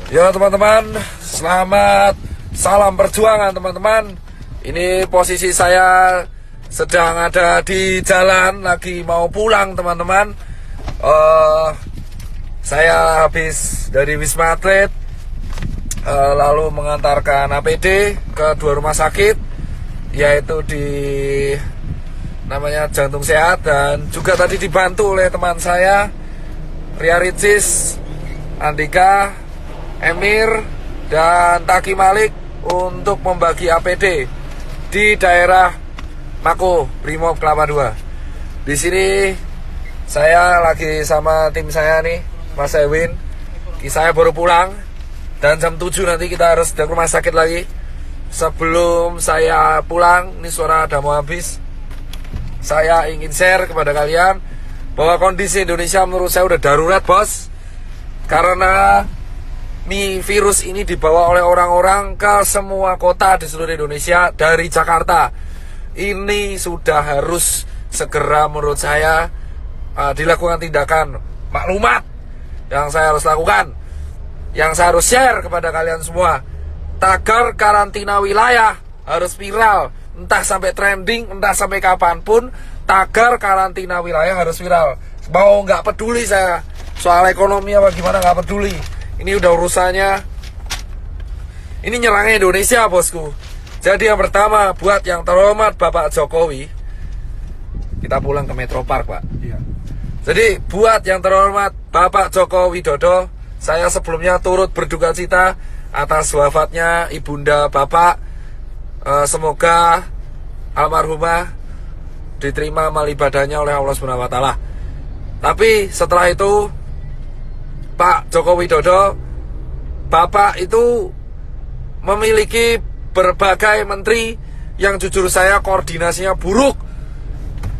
Ya teman-teman, selamat salam perjuangan teman-teman. Ini posisi saya sedang ada di jalan, lagi mau pulang teman-teman. Saya habis dari Wisma Atlet, lalu mengantarkan APD ke dua rumah sakit, yaitu di namanya Jantung Sehat, dan juga tadi dibantu oleh teman saya Ria Ricis, Andika, Emir, dan Taki Malik untuk membagi APD di daerah Mako Brimob Kelapa II. Di sini saya lagi sama tim saya nih, Mas Ewin. Saya baru pulang dan jam 7 nanti kita harus ke rumah sakit lagi. Sebelum saya pulang, ini suara udah mau habis, saya ingin share kepada kalian bahwa kondisi Indonesia menurut saya udah darurat, bos. Karena virus ini dibawa oleh orang-orang ke semua kota di seluruh Indonesia dari Jakarta. Ini sudah harus segera menurut saya dilakukan tindakan maklumat yang saya harus lakukan, yang saya harus share kepada kalian semua. Tagar karantina wilayah harus viral, entah sampai trending, entah sampai kapanpun. Tagar karantina wilayah harus viral. Mau nggak peduli saya soal ekonomi apa gimana, nggak peduli. Ini udah urusannya, ini nyerangnya Indonesia, bosku. Jadi yang pertama, buat yang terhormat Bapak Jokowi, kita pulang ke Metro Park, Pak. Iya. Jadi buat yang terhormat Bapak Joko Widodo, saya sebelumnya turut berduka cita atas wafatnya ibunda Bapak. Semoga almarhumah diterima amal ibadahnya oleh Allah Subhanahu wa Ta'ala. Tapi setelah itu, Pak Joko Widodo, Bapak itu memiliki berbagai menteri yang jujur saya koordinasinya buruk.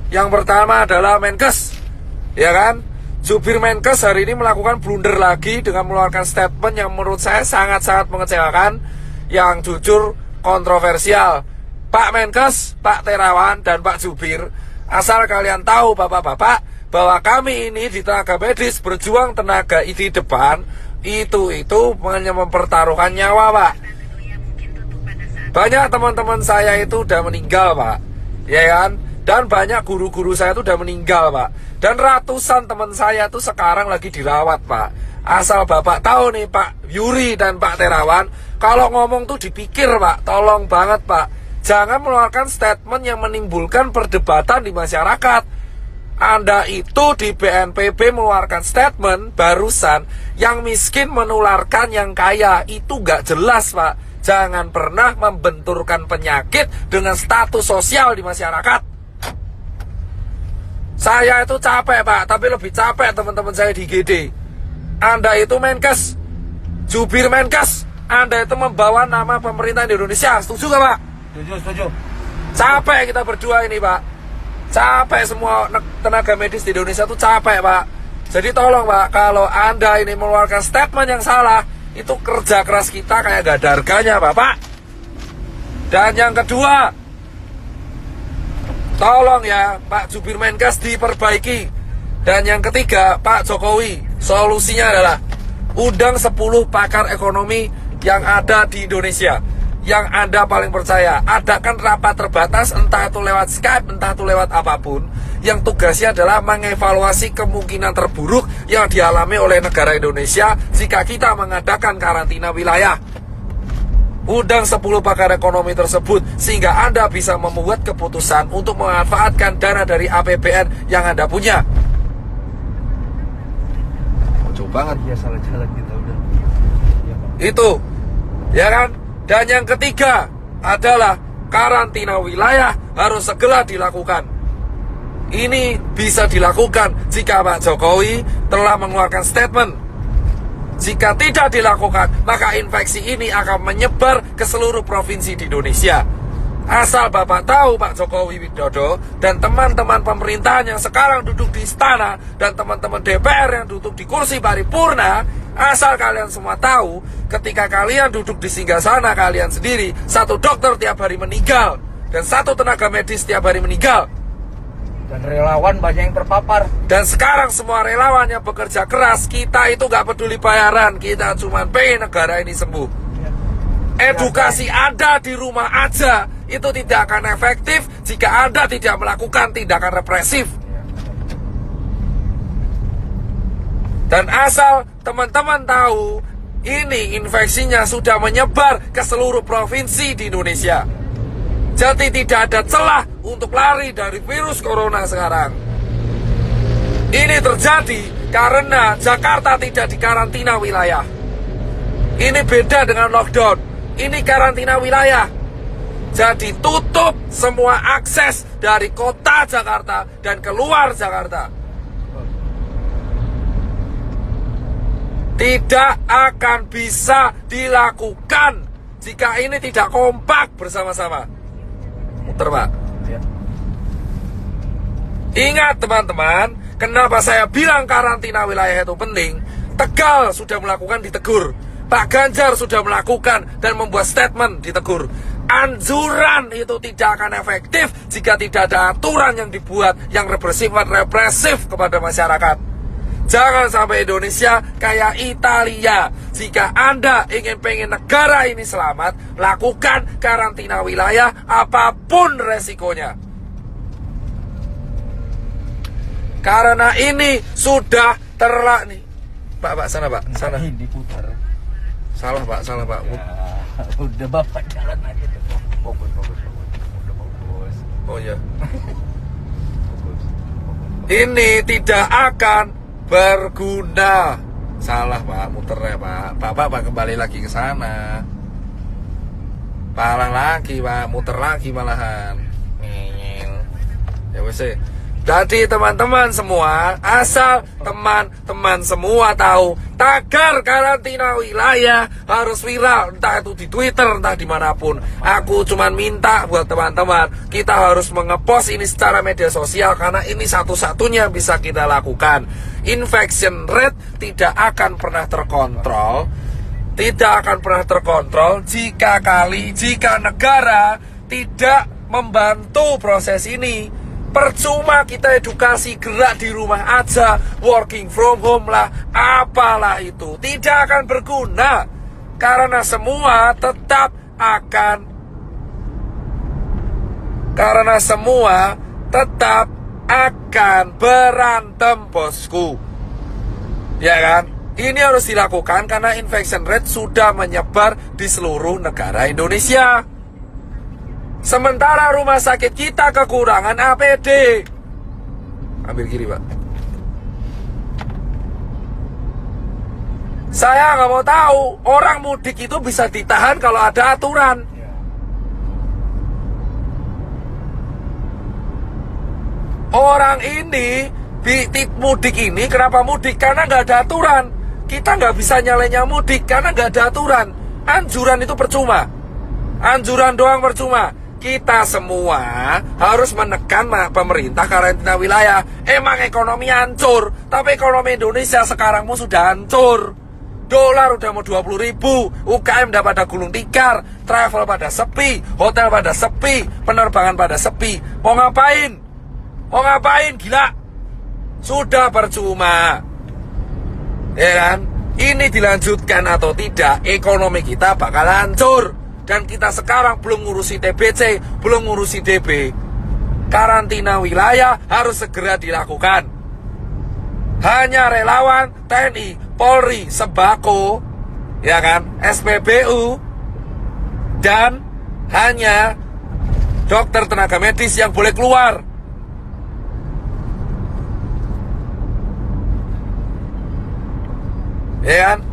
Yang pertama adalah Menkes, ya kan? Jubir Menkes hari ini melakukan blunder lagi dengan mengeluarkan statement yang menurut saya sangat-sangat mengecewakan, yang jujur kontroversial. Pak Menkes, Pak Terawan, dan Pak Jubir, asal kalian tahu bapak-bapak, bahwa kami ini di tenaga medis berjuang tenaga di depan itu hanya mempertaruhkan nyawa, Pak. Banyak teman-teman saya itu udah meninggal, Pak, ya kan? Dan banyak guru-guru saya itu udah meninggal, Pak. Dan ratusan teman saya itu sekarang lagi dirawat, Pak. Asal bapak tahu nih, Pak Yuri dan Pak Terawan, kalau ngomong tuh dipikir, Pak. Tolong banget, Pak, jangan mengeluarkan statement yang menimbulkan perdebatan di masyarakat. Anda itu di BNPB mengeluarkan statement barusan, yang miskin menularkan yang kaya. Itu gak jelas, Pak. Jangan pernah membenturkan penyakit dengan status sosial di masyarakat. Saya itu capek, Pak, tapi lebih capek teman-teman saya di GD. Anda itu Menkes, jubir Menkes, Anda itu membawa nama pemerintah di Indonesia. Setuju gak, Pak? Setuju. Capek kita berdua ini, Pak. Capek semua tenaga medis di Indonesia tuh capek, Pak. Jadi tolong, Pak, kalau Anda ini mengeluarkan statement yang salah, itu kerja keras kita kayak gak ada harganya, Bapak. Dan yang kedua, tolong ya Pak Jubir Menkes diperbaiki. Dan yang ketiga, Pak Jokowi, solusinya adalah undang 10 pakar ekonomi yang ada di Indonesia, yang Anda paling percaya. Adakan rapat terbatas, entah itu lewat Skype, entah itu lewat apapun, yang tugasnya adalah mengevaluasi kemungkinan terburuk yang dialami oleh negara Indonesia jika kita mengadakan karantina wilayah. Undang 10 pakar ekonomi tersebut sehingga Anda bisa membuat keputusan untuk memanfaatkan dana dari APBN yang Anda punya. Coba banget ya, salah jalan kita udah. Ya, itu, ya kan? Dan yang ketiga adalah karantina wilayah harus segera dilakukan. Ini bisa dilakukan jika Pak Jokowi telah mengeluarkan statement. Jika tidak dilakukan, maka infeksi ini akan menyebar ke seluruh provinsi di Indonesia. Asal Bapak tahu, Pak Jokowi Widodo dan teman-teman pemerintahan yang sekarang duduk di istana dan teman-teman DPR yang duduk di kursi paripurna, asal kalian semua tahu, ketika kalian duduk di singgasana kalian sendiri, satu dokter tiap hari meninggal dan satu tenaga medis tiap hari meninggal. Dan relawan banyak yang terpapar. Dan sekarang semua relawan yang bekerja keras, kita itu gak peduli bayaran, kita cuma pengen negara ini sembuh. Edukasi Anda di rumah aja itu tidak akan efektif jika Anda tidak melakukan tindakan represif. Dan asal teman-teman tahu, ini infeksinya sudah menyebar ke seluruh provinsi di Indonesia. Jadi tidak ada celah untuk lari dari virus corona sekarang. Ini terjadi karena Jakarta tidak dikarantina wilayah. Ini beda dengan lockdown. Ini karantina wilayah. Jadi tutup semua akses dari kota Jakarta dan keluar Jakarta. Tidak akan bisa dilakukan jika ini tidak kompak bersama-sama. Muter, Pak. Ya. Ingat teman-teman, kenapa saya bilang karantina wilayah itu penting? Tegal sudah melakukan, ditegur. Pak Ganjar sudah melakukan dan membuat statement, ditegur. Anjuran itu tidak akan efektif jika tidak ada aturan yang dibuat yang represif kepada masyarakat. Jangan sampai Indonesia kayak Italia. Jika Anda pengen negara ini selamat, lakukan karantina wilayah apapun resikonya. Karena ini sudah nih. Pak, sana Pak, sana. Ini diputar. Salah Pak. Ya, udah Bapak jalan aja deh. Fokus. Udah fokus. Oh ya. Fokus. Ini tidak akan berguna. Salah Pak, muter ya Pak. Pak kembali lagi ke sana. Palang lagi Pak, muter lagi malahan. Ya wes. Jadi teman-teman semua, asal teman-teman semua tahu, tagar karantina wilayah harus viral, entah itu di Twitter, entah dimanapun. Aku cuman minta buat teman-teman, kita harus mengepost ini secara media sosial, karena ini satu-satunya bisa kita lakukan. Infection rate tidak akan pernah terkontrol, jika negara tidak membantu proses ini. Percuma kita edukasi, gerak di rumah aja, working from home lah, apalah itu, tidak akan berguna. Karena semua tetap akan berantem, bosku. Ya kan? Ini harus dilakukan karena infection rate sudah menyebar di seluruh negara Indonesia. Sementara rumah sakit kita kekurangan APD. Ambil kiri Pak. Saya nggak mau tahu orang mudik itu bisa ditahan kalau ada aturan. Orang ini mudik ini kenapa mudik? Karena nggak ada aturan. Kita nggak bisa nyalenya mudik karena nggak ada aturan. Anjuran itu percuma. Anjuran doang percuma. Kita semua harus menekan pemerintah karantina wilayah. Emang ekonomi hancur, tapi ekonomi Indonesia sekarang sudah hancur. Dolar udah mau 20.000, UKM udah pada gulung tikar, travel pada sepi, hotel pada sepi, penerbangan pada sepi. Mau ngapain? Gila? Sudah percuma. Ya kan? Ini dilanjutkan atau tidak, ekonomi kita bakal hancur. Dan kita sekarang belum ngurusi TBC, belum ngurusi DB. Karantina wilayah harus segera dilakukan. Hanya relawan, TNI, Polri, Sembako, ya kan, SPBU, dan hanya dokter tenaga medis yang boleh keluar. Ya kan?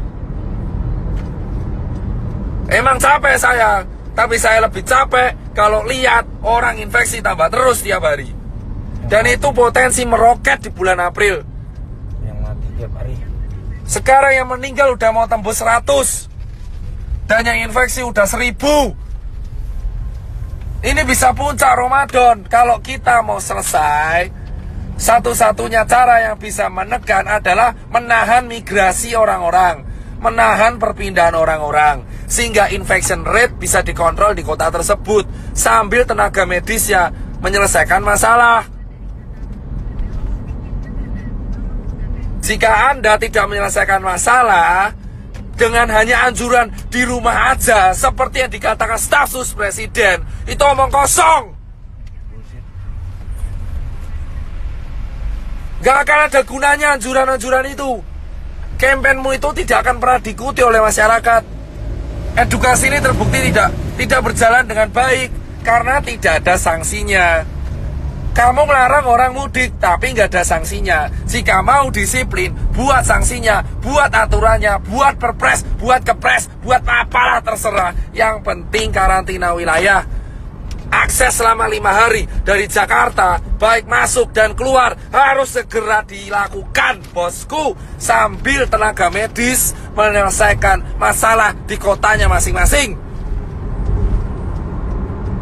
Emang capek saya, tapi saya lebih capek kalau lihat orang infeksi tambah terus tiap hari. Dan itu potensi meroket di bulan April. Yang mati tiap hari. Sekarang yang meninggal udah mau tembus 100. Dan yang infeksi udah 1000. Ini bisa puncak Ramadan. Kalau kita mau selesai, satu-satunya cara yang bisa menekan adalah menahan migrasi orang-orang, menahan perpindahan orang-orang, sehingga infection rate bisa dikontrol di kota tersebut sambil tenaga medisnya menyelesaikan masalah. Jika Anda tidak menyelesaikan masalah dengan hanya anjuran di rumah aja, seperti yang dikatakan staf sus presiden, itu omong kosong. Gak akan ada gunanya anjuran-anjuran itu. Kampanyemu itu tidak akan pernah diikuti oleh masyarakat. Edukasi ini terbukti tidak berjalan dengan baik karena tidak ada sanksinya. Kamu melarang orang mudik tapi nggak ada sanksinya. Jika mau disiplin, buat sanksinya, buat aturannya, buat perpres, buat kepres, buat apalah terserah. Yang penting karantina wilayah. Akses selama 5 hari dari Jakarta, baik masuk dan keluar, harus segera dilakukan, bosku. Sambil tenaga medis menyelesaikan masalah di kotanya masing-masing.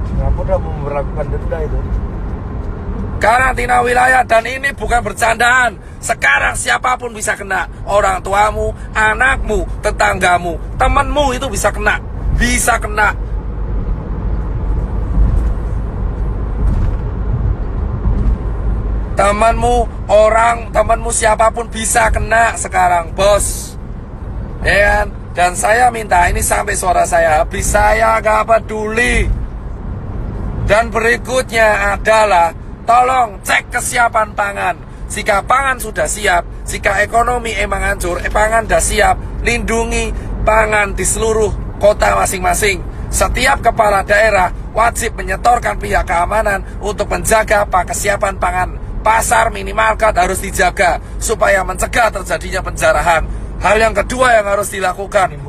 Singapura mau memperlakukan denda itu. Karantina wilayah, dan ini bukan bercandaan. Sekarang siapapun bisa kena. Orang tuamu, anakmu, tetanggamu, temanmu itu bisa kena. Bisa kena. Temanmu siapapun bisa kena sekarang, bos. Ya kan? Dan saya minta ini sampai suara saya habis, saya gak peduli. Dan berikutnya adalah tolong cek kesiapan pangan. Jika pangan sudah siap, jika ekonomi emang hancur, pangan sudah siap, lindungi pangan di seluruh kota masing-masing. Setiap kepala daerah wajib menyetorkan pihak keamanan untuk menjaga kesiapan pangan. Pasar minimarket harus dijaga supaya mencegah terjadinya penjarahan. Hal yang kedua yang harus dilakukan,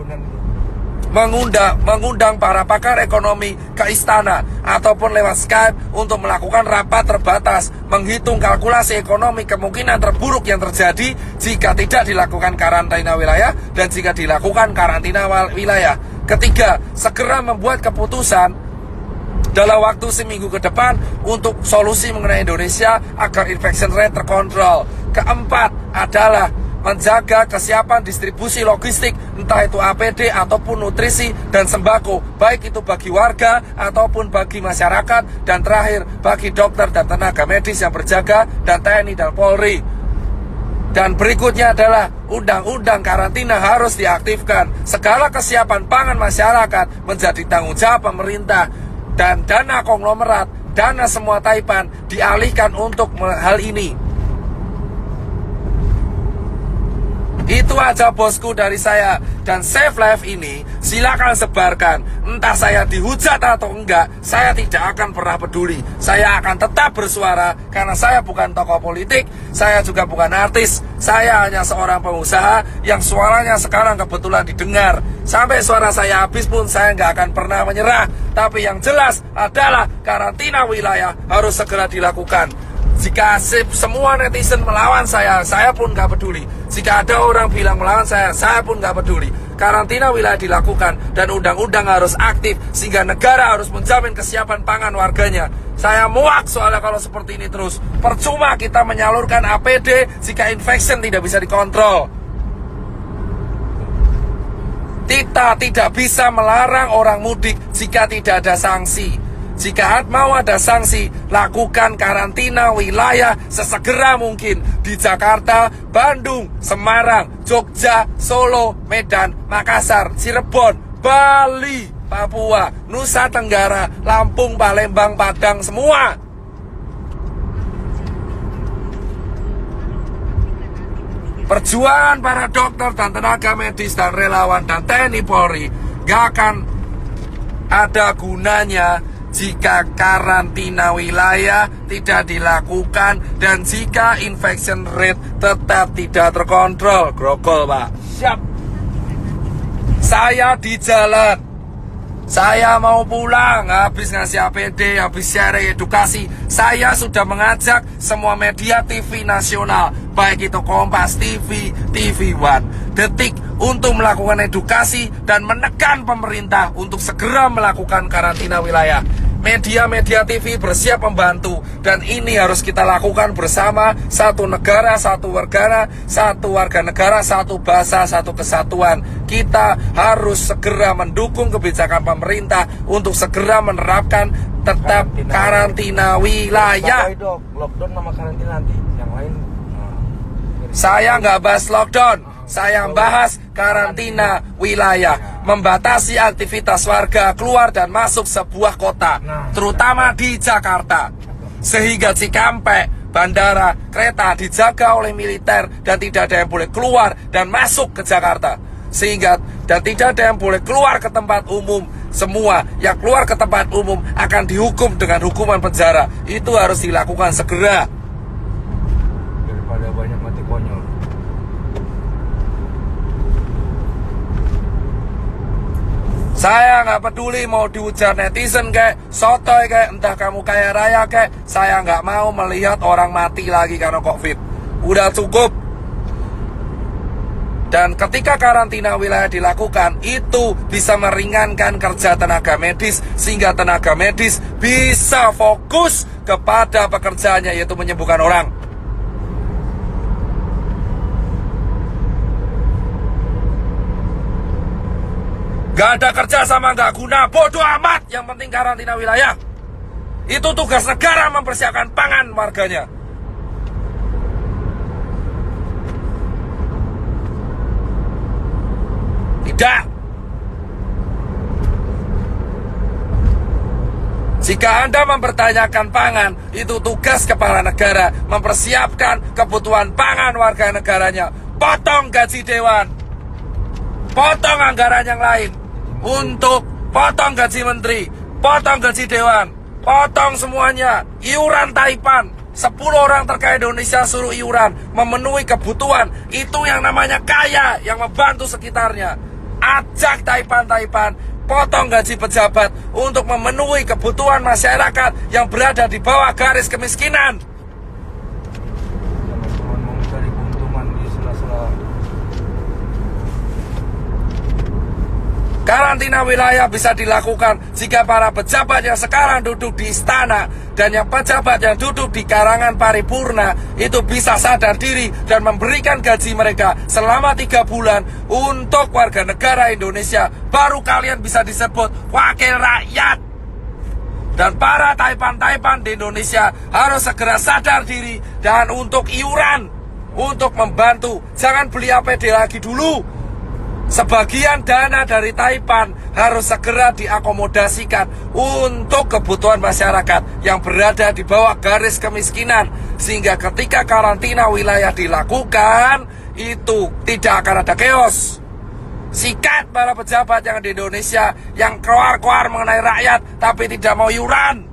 mengundang para pakar ekonomi ke istana ataupun lewat Skype untuk melakukan rapat terbatas, menghitung kalkulasi ekonomi kemungkinan terburuk yang terjadi jika tidak dilakukan karantina wilayah dan jika dilakukan karantina wilayah. Ketiga, segera membuat keputusan dalam waktu seminggu ke depan untuk solusi mengenai Indonesia agar infection rate terkontrol. Keempat adalah menjaga kesiapan distribusi logistik, entah itu APD ataupun nutrisi dan sembako, baik itu bagi warga ataupun bagi masyarakat. Dan terakhir, bagi dokter dan tenaga medis yang berjaga, dan TNI dan Polri. Dan berikutnya adalah undang-undang karantina harus diaktifkan. Segala kesiapan pangan masyarakat menjadi tanggung jawab pemerintah. Dan dana konglomerat, dana semua taipan dialihkan untuk hal ini. Itu aja bosku dari saya. Dan Save Life ini silakan sebarkan. Entah saya dihujat atau enggak, saya tidak akan pernah peduli. Saya akan tetap bersuara karena saya bukan tokoh politik, saya juga bukan artis. Saya hanya seorang pengusaha yang suaranya sekarang kebetulan didengar. Sampai suara saya habis pun saya nggak akan pernah menyerah. Tapi yang jelas adalah karantina wilayah harus segera dilakukan. Jika semua netizen melawan saya pun gak peduli. Jika ada orang bilang melawan saya pun gak peduli. Karantina wilayah dilakukan dan undang-undang harus aktif sehingga negara harus menjamin kesiapan pangan warganya. Saya muak soalnya kalau seperti ini terus. Percuma kita menyalurkan APD jika infection tidak bisa dikontrol. Kita tidak bisa melarang orang mudik jika tidak ada sanksi. Jika mau ada sanksi, lakukan karantina wilayah sesegera mungkin di Jakarta, Bandung, Semarang, Jogja, Solo, Medan, Makassar, Cirebon, Bali, Papua, Nusa Tenggara, Lampung, Palembang, Padang, semua. Perjuangan para dokter dan tenaga medis dan relawan dan TNI Polri gak akan ada gunanya jika karantina wilayah tidak dilakukan dan jika infection rate tetap tidak terkontrol. Grogol, Pak. Siap. Saya di jalan. Saya mau pulang habis ngasih APD, habis share edukasi. Saya sudah mengajak semua media TV nasional, baik itu Kompas TV, TV One, Detik, untuk melakukan edukasi dan menekan pemerintah untuk segera melakukan karantina wilayah. Media-media TV bersiap membantu dan ini harus kita lakukan bersama. Satu negara, satu warga negara, satu bahasa, satu kesatuan. Kita harus segera mendukung kebijakan pemerintah untuk segera menerapkan tetap karantina wilayah. Lockdown sama karantina nanti yang lain Saya nggak bahas lockdown, saya bahas karantina wilayah, membatasi aktivitas warga keluar dan masuk sebuah kota, terutama di Jakarta, sehingga Cikampek, bandara, kereta dijaga oleh militer dan tidak ada yang boleh keluar dan masuk ke Jakarta, sehingga dan tidak ada yang boleh keluar ke tempat umum. Semua yang keluar ke tempat umum akan dihukum dengan hukuman penjara. Itu harus dilakukan segera. Daripada banyak mati konyol. Saya nggak peduli mau dihujat netizen kayak sotoy kayak entah kamu kaya raya kayak, saya nggak mau melihat orang mati lagi karena COVID. Udah cukup. Dan ketika karantina wilayah dilakukan, itu bisa meringankan kerja tenaga medis, sehingga tenaga medis bisa fokus kepada pekerjaannya, yaitu menyembuhkan orang. Gak ada kerja sama gak guna, bodoh amat, yang penting karantina wilayah. Itu tugas negara mempersiapkan pangan warganya. Tidak. Jika Anda mempertanyakan pangan, itu tugas kepala negara mempersiapkan kebutuhan pangan warga negaranya. Potong gaji dewan, potong anggaran yang lain untuk potong gaji menteri, potong gaji dewan, potong semuanya. Iuran Taipan, 10 orang terkaya Indonesia suruh iuran, memenuhi kebutuhan. Itu yang namanya kaya, yang membantu sekitarnya. Ajak Taipan, potong gaji pejabat untuk memenuhi kebutuhan masyarakat yang berada di bawah garis kemiskinan. Teman-teman mau mencari keuntungan di sela-sela. Karantina wilayah bisa dilakukan jika para pejabat yang sekarang duduk di istana dan yang pejabat yang duduk di karangan paripurna itu bisa sadar diri dan memberikan gaji mereka selama 3 bulan untuk warga negara Indonesia. Baru kalian bisa disebut wakil rakyat. Dan para Taipan di Indonesia harus segera sadar diri dan untuk iuran, untuk membantu. Jangan beli APD lagi dulu. Sebagian dana dari Taipan harus segera diakomodasikan untuk kebutuhan masyarakat yang berada di bawah garis kemiskinan, sehingga ketika karantina wilayah dilakukan itu tidak akan ada chaos. Sikat para pejabat yang di Indonesia yang keluar-keluar mengenai rakyat tapi tidak mau iuran.